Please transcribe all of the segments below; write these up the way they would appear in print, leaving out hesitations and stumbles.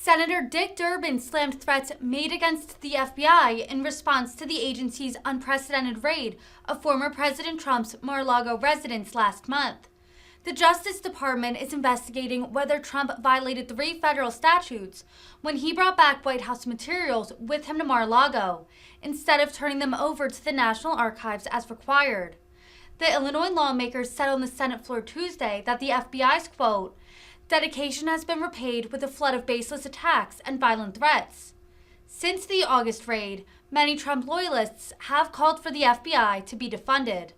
Senator Dick Durbin slammed threats made against the FBI in response to the agency's unprecedented raid of former President Trump's Mar-a-Lago residence last month. The Justice Department is investigating whether Trump violated 3 federal statutes when he brought back White House materials with him to Mar-a-Lago, instead of turning them over to the National Archives as required. The Illinois lawmakers said on the Senate floor Tuesday that the FBI's, quote, dedication has been repaid with a flood of baseless attacks and violent threats. Since the August raid, many Trump loyalists have called for the FBI to be defunded.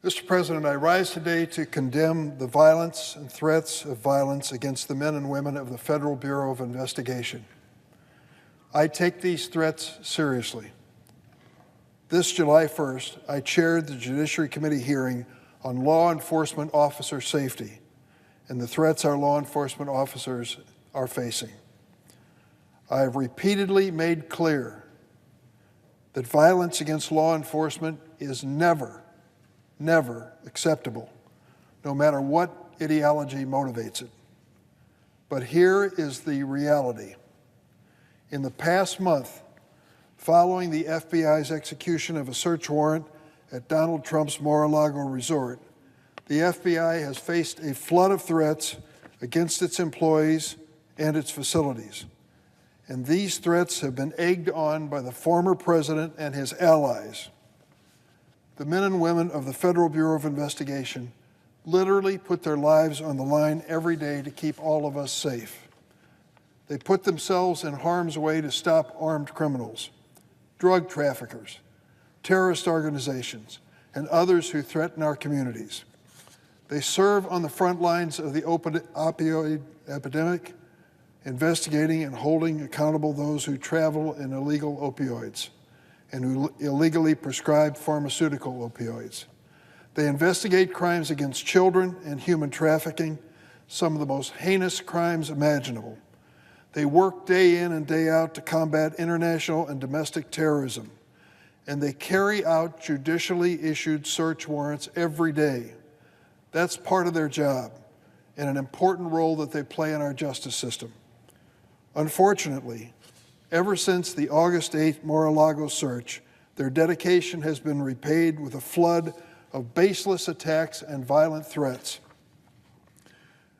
Mr. President, I rise today to condemn the violence and threats of violence against the men and women of the Federal Bureau of Investigation. I take these threats seriously. This July 1st, I chaired the Judiciary Committee hearing on law enforcement officer safety and the threats our law enforcement officers are facing. I have repeatedly made clear that violence against law enforcement is never acceptable, no matter what ideology motivates it. But here is the reality. In the past month, following the FBI's execution of a search warrant at Donald Trump's Mar-a-Lago resort, the FBI has faced a flood of threats against its employees and its facilities. And these threats have been egged on by the former president and his allies. The men and women of the Federal Bureau of Investigation literally put their lives on the line every day to keep all of us safe. They put themselves in harm's way to stop armed criminals, drug traffickers, terrorist organizations, and others who threaten our communities. They serve on the front lines of the opioid epidemic, investigating and holding accountable those who travel in illegal opioids and who illegally prescribe pharmaceutical opioids. They investigate crimes against children and human trafficking, some of the most heinous crimes imaginable. They work day in and day out to combat international and domestic terrorism, and they carry out judicially issued search warrants every day. That's part of their job and an important role that they play in our justice system. Unfortunately, ever since the August 8th Mar-a-Lago search, their dedication has been repaid with a flood of baseless attacks and violent threats.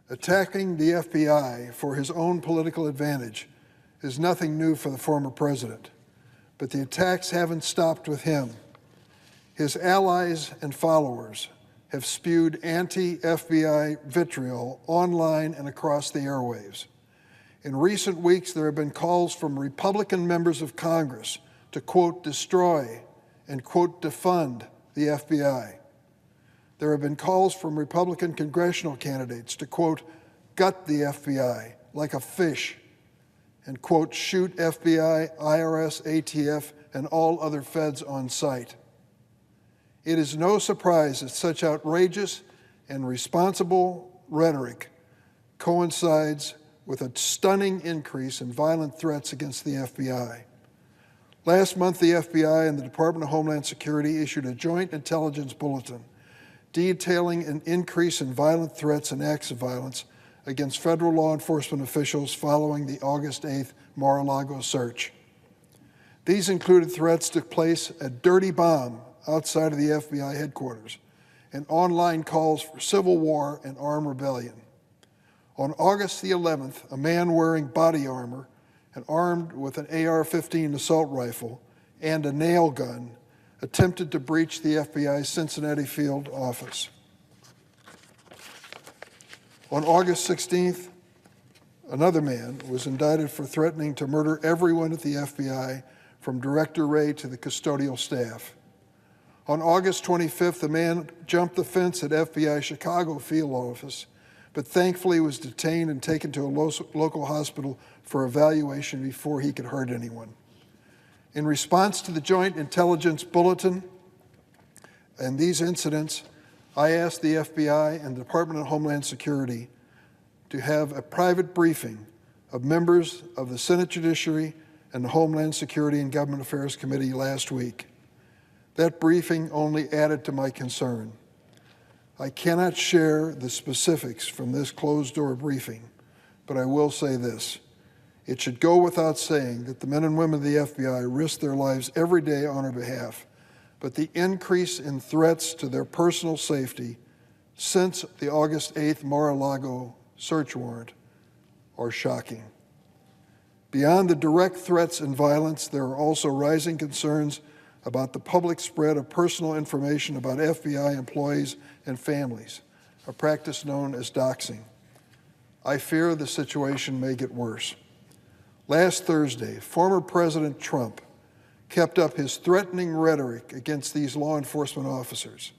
Attacking the FBI for his own political advantage is nothing new for the former president, but the attacks haven't stopped with him. His allies and followers have spewed anti-FBI vitriol online and across the airwaves. In recent weeks, there have been calls from Republican members of Congress to, quote, destroy and, quote, defund the FBI. There have been calls from Republican congressional candidates to, quote, gut the FBI like a fish and, quote, shoot FBI, IRS, ATF, and all other feds on sight. It is no surprise that such outrageous and responsible rhetoric coincides with a stunning increase in violent threats against the FBI. Last month, the FBI and the Department of Homeland Security issued a joint intelligence bulletin detailing an increase in violent threats and acts of violence against federal law enforcement officials following the August 8th Mar-a-Lago search. These included threats to place a dirty bomb outside of the FBI headquarters and online calls for civil war and armed rebellion. On August the 11th, a man wearing body armor and armed with an AR-15 assault rifle and a nail gun attempted to breach the FBI's Cincinnati field office. On August 16th, another man was indicted for threatening to murder everyone at the FBI, from Director Wray to the custodial staff. On August 25th, a man jumped the fence at FBI Chicago field office, but thankfully was detained and taken to a local hospital for evaluation before he could hurt anyone. In response to the Joint Intelligence Bulletin and these incidents, I asked the FBI and the Department of Homeland Security to have a private briefing of members of the Senate Judiciary and the Homeland Security and Government Affairs Committee last week. That briefing only added to my concern. I cannot share the specifics from this closed-door briefing, but I will say this. It should go without saying that the men and women of the FBI risk their lives every day on our behalf, but the increase in threats to their personal safety since the August 8th Mar-a-Lago search warrant are shocking. Beyond the direct threats and violence, there are also rising concerns about the public spread of personal information about FBI employees and families, a practice known as doxing. I fear the situation may get worse. Last Thursday, former President Trump kept up his threatening rhetoric against these law enforcement officers.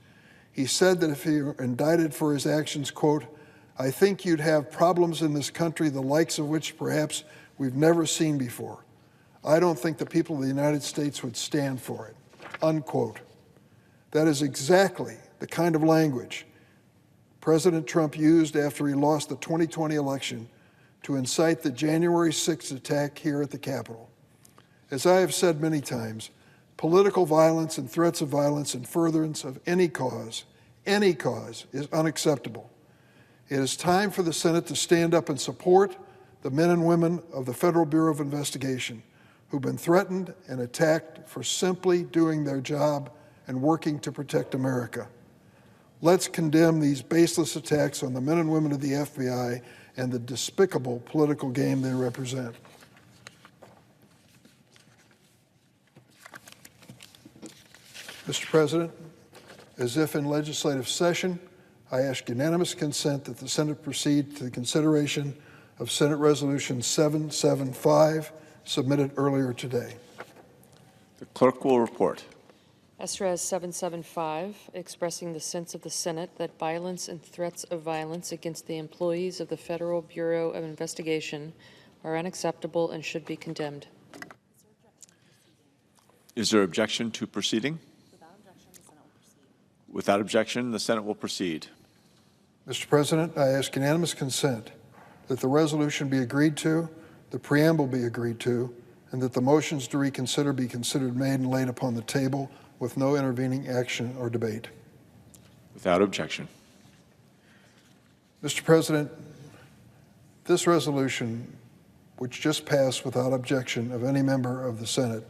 He said that if he were indicted for his actions, quote, "I think you'd have problems in this country the likes of which perhaps we've never seen before. I don't think the people of the United States would stand for it," unquote. That is exactly the kind of language President Trump used after he lost the 2020 election to incite the January 6th attack here at the Capitol. As I have said many times, political violence and threats of violence in furtherance of any cause is unacceptable. It is time for the Senate to stand up and support the men and women of the Federal Bureau of Investigation who've been threatened and attacked for simply doing their job and working to protect America. Let's condemn these baseless attacks on the men and women of the FBI and the despicable political game they represent. Mr. President, as if in legislative session, I ask unanimous consent that the Senate proceed to the consideration of Senate Resolution 775, submitted earlier today. The clerk will report. SRES 775, expressing the sense of the Senate that violence and threats of violence against the employees of the Federal Bureau of Investigation are unacceptable and should be condemned. Is there objection to proceeding? Without objection, the Senate will proceed. Mr. President, I ask unanimous consent that the resolution be agreed to, the preamble be agreed to, and that the motions to reconsider be considered made and laid upon the table with no intervening action or debate. Without objection. Mr. President, this resolution, which just passed without objection of any member of the Senate,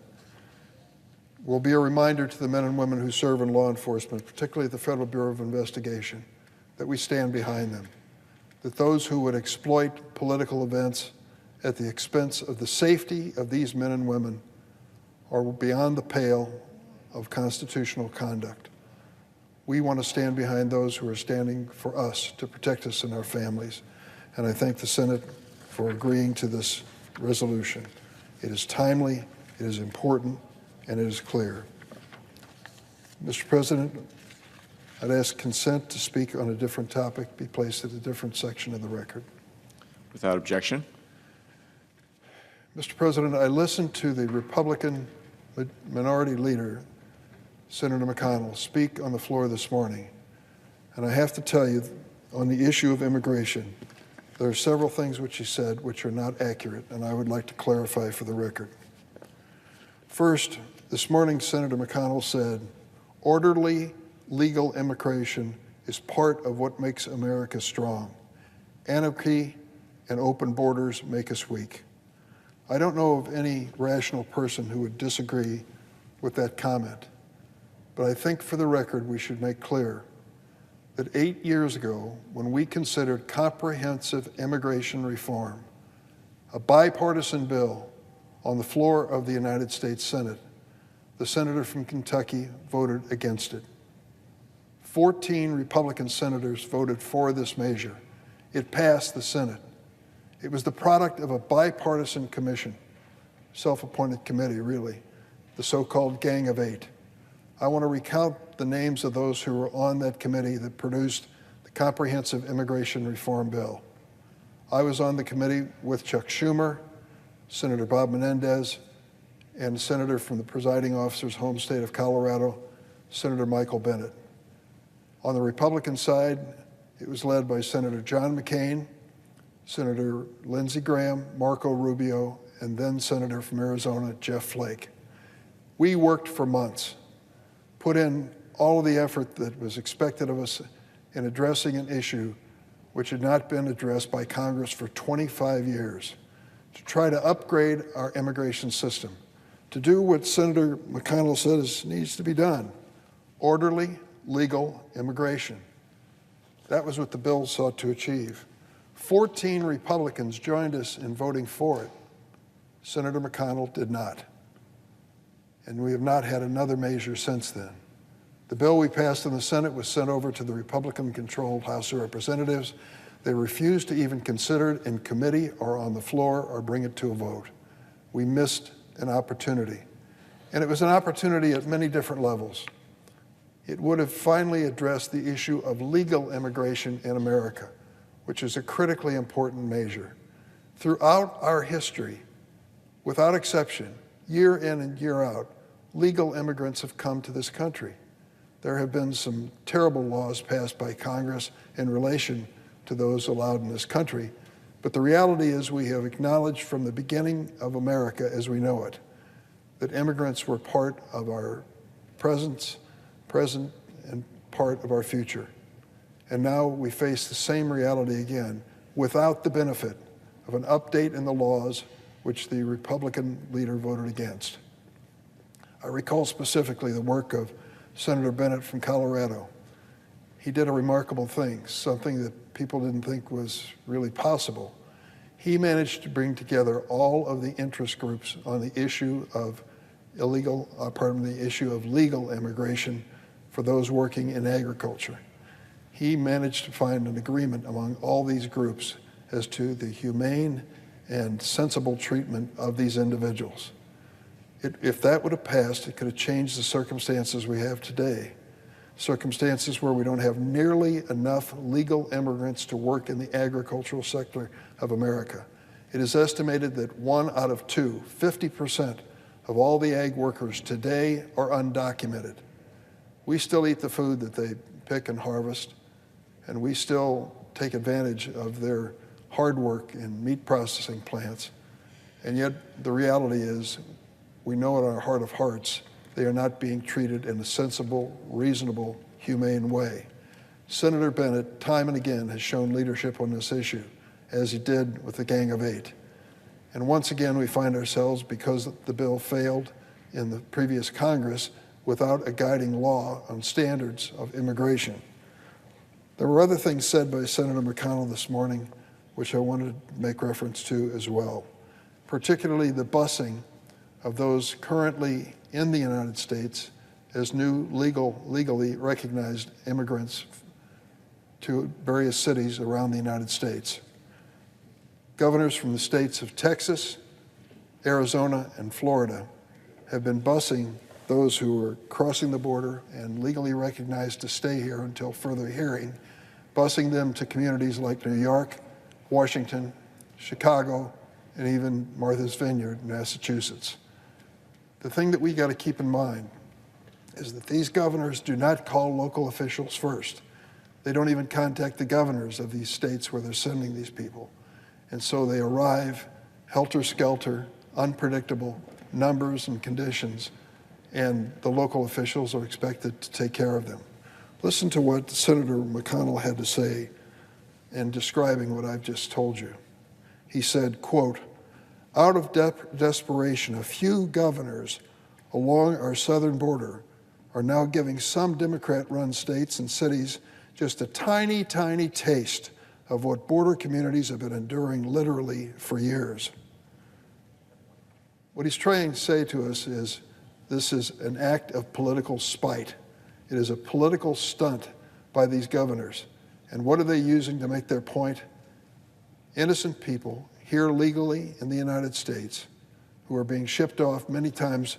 will be a reminder to the men and women who serve in law enforcement, particularly the Federal Bureau of Investigation, that we stand behind them, that those who would exploit political events at the expense of the safety of these men and women are beyond the pale of constitutional conduct. We want to stand behind those who are standing for us to protect us and our families. And I thank the Senate for agreeing to this resolution. It is timely, it is important, and it is clear. Mr. President, I'd ask consent to speak on a different topic be placed at a different section of the record. Without objection. Mr. President, I listened to the Republican Minority Leader, Senator McConnell, speak on the floor this morning. And I have to tell you, on the issue of immigration, there are several things which he said which are not accurate, and I would like to clarify for the record. First, this morning, Senator McConnell said, orderly, legal immigration is part of what makes America strong. Anarchy and open borders make us weak. I don't know of any rational person who would disagree with that comment, but I think for the record we should make clear that 8 years ago, when we considered comprehensive immigration reform, a bipartisan bill on the floor of the United States Senate, the senator from Kentucky voted against it. 14 Republican senators voted for this measure. It passed the Senate. It was the product of a bipartisan commission, self-appointed committee, really, the so-called Gang of Eight. I want to recount the names of those who were on that committee that produced the comprehensive immigration reform bill. I was on the committee with Chuck Schumer, Senator Bob Menendez, and a senator from the presiding officer's home state of Colorado, Senator Michael Bennet. On the Republican side, it was led by Senator John McCain, Senator Lindsey Graham, Marco Rubio, and then Senator from Arizona, Jeff Flake. We worked for months, put in all of the effort that was expected of us in addressing an issue which had not been addressed by Congress for 25 years, to try to upgrade our immigration system, to do what Senator McConnell says needs to be done: orderly, legal immigration. That was what the bill sought to achieve. 14 Republicans joined us in voting for it. Senator McConnell did not. And we have not had another measure since then. The bill we passed in the Senate was sent over to the Republican-controlled House of Representatives. They refused to even consider it in committee or on the floor or bring it to a vote. We missed an opportunity. And it was an opportunity at many different levels. It would have finally addressed the issue of legal immigration in America, which is a critically important measure. Throughout our history, without exception, year in and year out, legal immigrants have come to this country. There have been some terrible laws passed by Congress in relation to those allowed in this country, but the reality is we have acknowledged from the beginning of America as we know it that immigrants were part of our present, and part of our future. And now we face the same reality again without the benefit of an update in the laws which the Republican leader voted against. I recall specifically the work of Senator Bennett from Colorado. He did a remarkable thing, something that people didn't think was really possible. He managed to bring together all of the interest groups on the issue of the issue of legal immigration for those working in agriculture. He managed to find an agreement among all these groups as to the humane and sensible treatment of these individuals. If that would have passed, it could have changed the circumstances we have today. Circumstances where we don't have nearly enough legal immigrants to work in the agricultural sector of America. It is estimated that 1 out of 2, 50% of all the ag workers today are undocumented. We still eat the food that they pick and harvest, and we still take advantage of their hard work in meat processing plants. And yet the reality is, we know in our heart of hearts, they are not being treated in a sensible, reasonable, humane way. Senator Bennett, time and again, has shown leadership on this issue, as he did with the Gang of Eight. And once again, we find ourselves, because the bill failed in the previous Congress, without a guiding law on standards of immigration. There were other things said by Senator McConnell this morning, which I wanted to make reference to as well, particularly the busing of those currently in the United States as new legally recognized immigrants to various cities around the United States. Governors from the states of Texas, Arizona, and Florida have been busing those who are crossing the border and legally recognized to stay here until further hearing, busing them to communities like New York, Washington, Chicago, and even Martha's Vineyard, Massachusetts. The thing that we got to keep in mind is that these governors do not call local officials first. They don't even contact the governors of these states where they're sending these people. And so they arrive helter-skelter, unpredictable numbers and conditions, and the local officials are expected to take care of them. Listen to what Senator McConnell had to say in describing what I've just told you. He said, quote, "Out of desperation, a few governors along our southern border are now giving some Democrat-run states and cities just a tiny, tiny taste of what border communities have been enduring literally for years." What he's trying to say to us is this is an act of political spite. It is a political stunt by these governors. And what are they using to make their point? Innocent people here legally in the United States who are being shipped off many times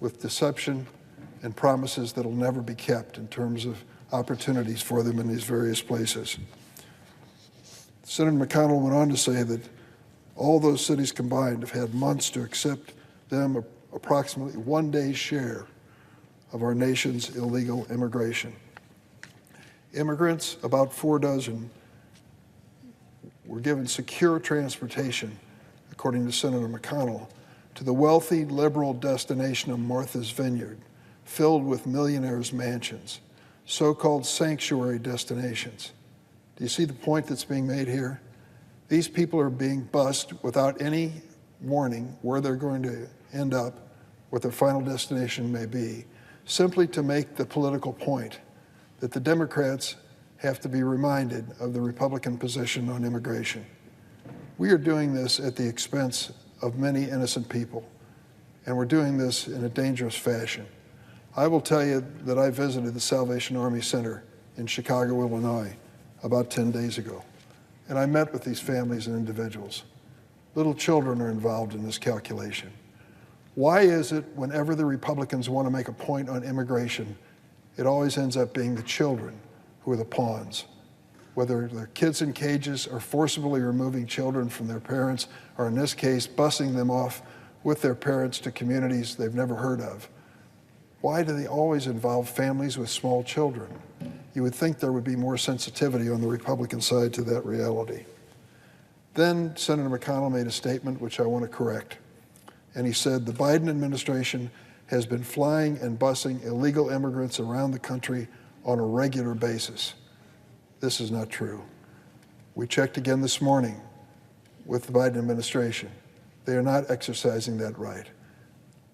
with deception and promises that will never be kept in terms of opportunities for them in these various places. Senator McConnell went on to say that all those cities combined have had months to accept them approximately 1 day's share of our nation's illegal immigration. Immigrants, about 4 dozen, were given secure transportation, according to Senator McConnell, to the wealthy liberal destination of Martha's Vineyard, filled with millionaires' mansions, so-called sanctuary destinations. Do you see the point that's being made here? These people are being bused without any warning where they're going to end up, what their final destination may be, simply to make the political point that the Democrats have to be reminded of the Republican position on immigration. We are doing this at the expense of many innocent people, and we're doing this in a dangerous fashion. I will tell you that I visited the Salvation Army Center in Chicago, Illinois, about 10 days ago, and I met with these families and individuals. Little children are involved in this calculation. Why is it whenever the Republicans want to make a point on immigration, it always ends up being the children who are the pawns? Whether they're kids in cages or forcibly removing children from their parents, or in this case, busing them off with their parents to communities they've never heard of. Why do they always involve families with small children? You would think there would be more sensitivity on the Republican side to that reality. Then Senator McConnell made a statement which I want to correct. And he said, the Biden administration has been flying and busing illegal immigrants around the country on a regular basis. This is not true. We checked again this morning with the Biden administration. They are not exercising that right.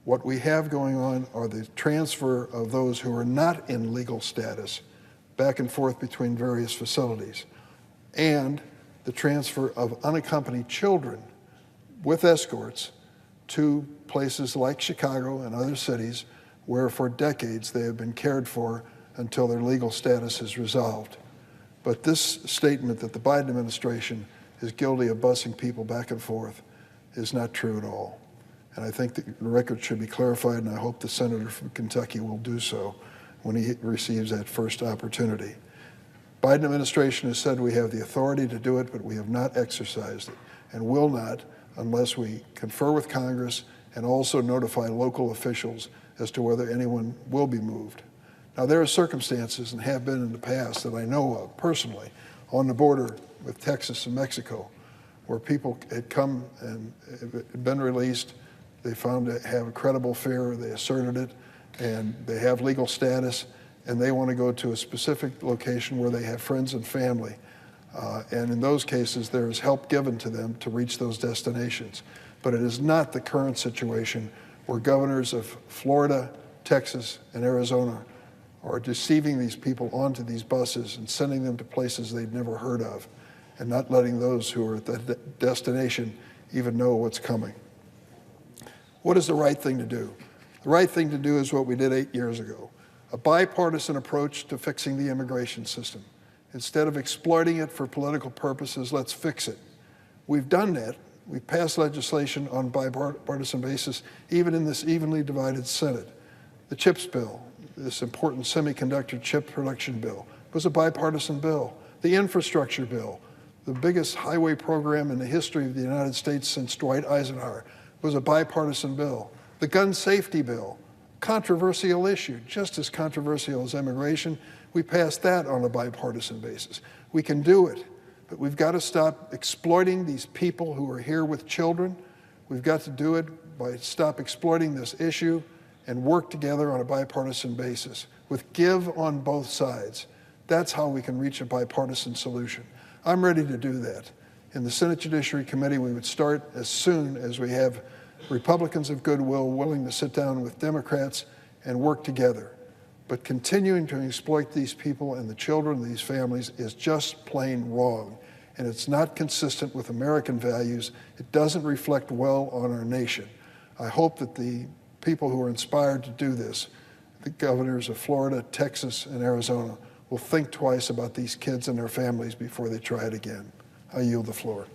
What we have going on are the transfer of those who are not in legal status back and forth between various facilities, and the transfer of unaccompanied children with escorts to places like Chicago and other cities where for decades they have been cared for until their legal status is resolved. But this statement that the Biden administration is guilty of busing people back and forth is not true at all. And I think the record should be clarified, and I hope the senator from Kentucky will do so when he receives that first opportunity. Biden administration has said we have the authority to do it, but we have not exercised it and will not unless we confer with Congress and also notify local officials as to whether anyone will be moved. Now, there are circumstances, and have been in the past, that I know of personally on the border with Texas and Mexico, where people had come and been released. They found to have a credible fear, they asserted it, and they have legal status, and they want to go to a specific location where they have friends and family. And in those cases, there is help given to them to reach those destinations. But it is not the current situation where governors of Florida, Texas, and Arizona are deceiving these people onto these buses and sending them to places they've never heard of, and not letting those who are at that destination even know what's coming. What is the right thing to do? The right thing to do is what we did 8 years ago, a bipartisan approach to fixing the immigration system. Instead of exploiting it for political purposes, let's fix it. We've done that. We've passed legislation on a bipartisan basis, even in this evenly divided Senate. The CHIPS bill, this important semiconductor chip production bill, was a bipartisan bill. The infrastructure bill, the biggest highway program in the history of the United States since Dwight Eisenhower, was a bipartisan bill. The gun safety bill, controversial issue, just as controversial as immigration, we passed that on a bipartisan basis. We can do it, but we've got to stop exploiting these people who are here with children. We've got to do it by stop exploiting this issue and work together on a bipartisan basis with give on both sides. That's how we can reach a bipartisan solution. I'm ready to do that. In the Senate Judiciary Committee, we would start as soon as we have Republicans of goodwill willing to sit down with Democrats and work together. But continuing to exploit these people and the children of these families is just plain wrong. And it's not consistent with American values. It doesn't reflect well on our nation. I hope that the people who are inspired to do this, the governors of Florida, Texas, and Arizona, will think twice about these kids and their families before they try it again. I yield the floor.